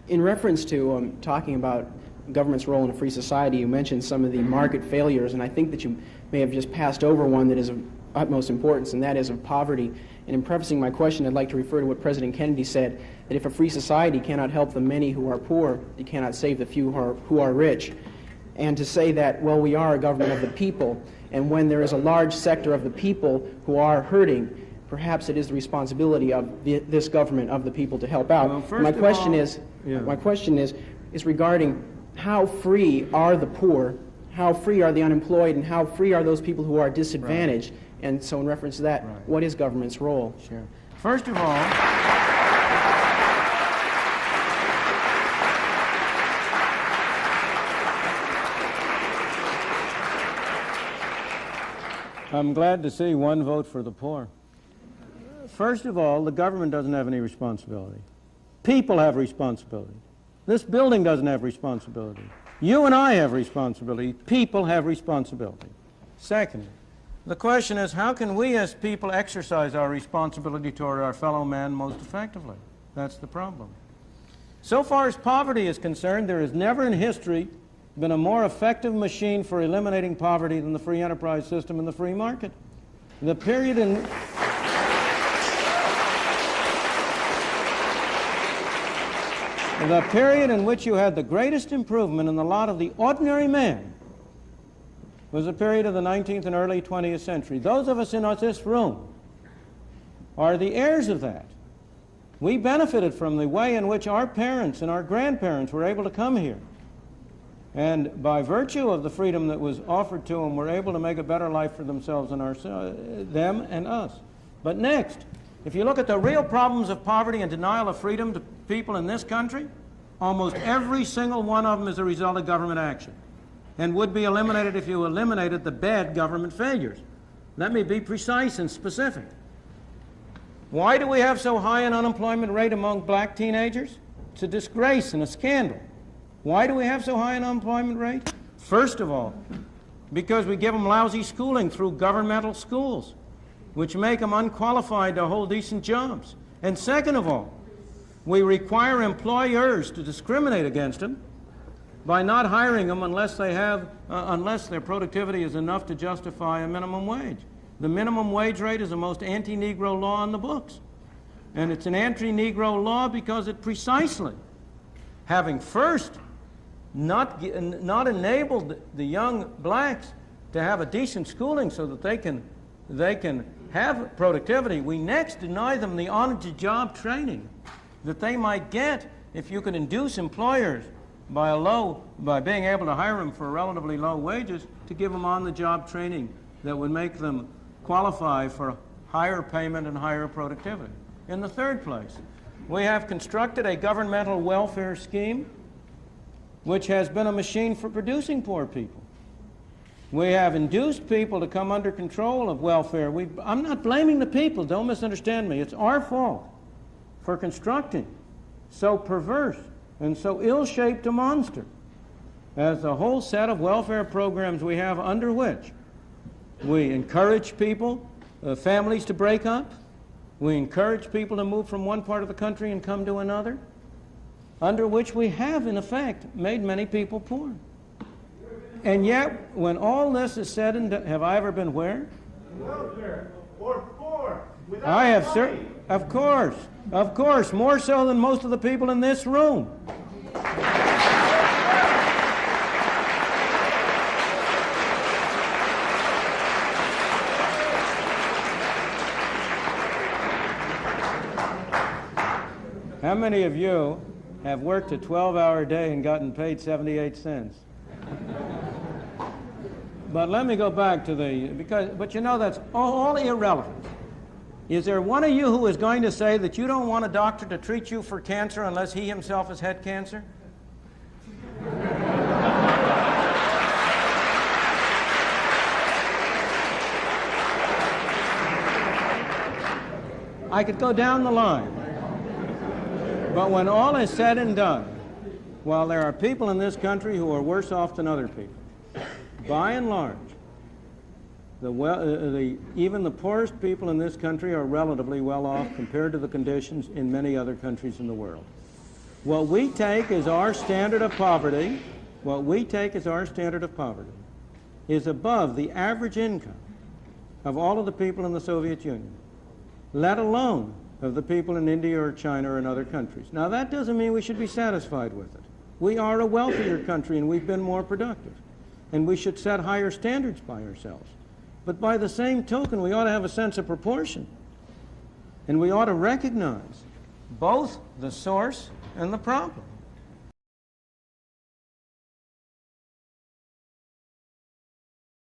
In reference to talking about government's role in a free society, you mentioned some of the market failures, and I think that you may have just passed over one that is of utmost importance, and that is of poverty. And in prefacing my question, I'd like to refer to what President Kennedy said, that if a free society cannot help the many who are poor, it cannot save the few who are rich. And to say that, well, we are a government of the people, and when there is a large sector of the people who are hurting, perhaps it is the responsibility of this government of the people to help out. Well, my question is regarding how free are the poor, how free are the unemployed, and how free are those people who are disadvantaged? Right. And so in reference to that, right, what is government's role? Sure. First of all, I'm glad to see one vote for the poor. First of all, the government doesn't have any responsibility. People have responsibility. This building doesn't have responsibility. You and I have responsibility. People have responsibility. Second, the question is, how can we as people exercise our responsibility toward our fellow man most effectively? That's the problem. So far as poverty is concerned, there has never in history been a more effective machine for eliminating poverty than the free enterprise system and the free market. The period in which you had the greatest improvement in the lot of the ordinary man was the period of the 19th and early 20th century. Those of us in this room are the heirs of that. We benefited from the way in which our parents and our grandparents were able to come here. And by virtue of the freedom that was offered to them, were able to make a better life for themselves and them and us. But next, if you look at the real problems of poverty and denial of freedom to people in this country, almost every single one of them is a result of government action, and would be eliminated if you eliminated the bad government failures. Let me be precise and specific. Why do we have so high an unemployment rate among black teenagers? It's a disgrace and a scandal. Why do we have so high an unemployment rate? First of all, because we give them lousy schooling through governmental schools, which make them unqualified to hold decent jobs. And second of all, we require employers to discriminate against them by not hiring them unless their productivity is enough to justify a minimum wage. The minimum wage rate is the most anti-Negro law in the books. And it's an anti-Negro law because it precisely, having first not enabled the young blacks to have a decent schooling so that they can have productivity, we next deny them the on-the-job training that they might get if you could induce employers by being able to hire them for relatively low wages to give them on-the-job training that would make them qualify for higher payment and higher productivity. In the third place, we have constructed a governmental welfare scheme which has been a machine for producing poor people. We have induced people to come under control of welfare. I'm not blaming the people, don't misunderstand me. It's our fault for constructing so perverse and so ill-shaped a monster as the whole set of welfare programs we have, under which we encourage people, families to break up, we encourage people to move from one part of the country and come to another, under which we have, in effect, made many people poor. And yet, when all this is said and done, have I ever been where? Welfare or poor. I have, sir. Of course, more so than most of the people in this room. How many of you have worked a 12-hour day and gotten paid 78 cents? But let me go back to but you know that's all irrelevant. Is there one of you who is going to say that you don't want a doctor to treat you for cancer unless he himself has had cancer? I could go down the line. But when all is said and done, while there are people in this country who are worse off than other people, by and large, even the poorest people in this country are relatively well off compared to the conditions in many other countries in the world. What we take as our standard of poverty, what we take as our standard of poverty, is above the average income of all of the people in the Soviet Union, let alone of the people in India or China or in other countries. Now, that doesn't mean we should be satisfied with it. We are a wealthier country and we've been more productive, and we should set higher standards by ourselves. But by the same token, we ought to have a sense of proportion, and we ought to recognize both the source and the problem.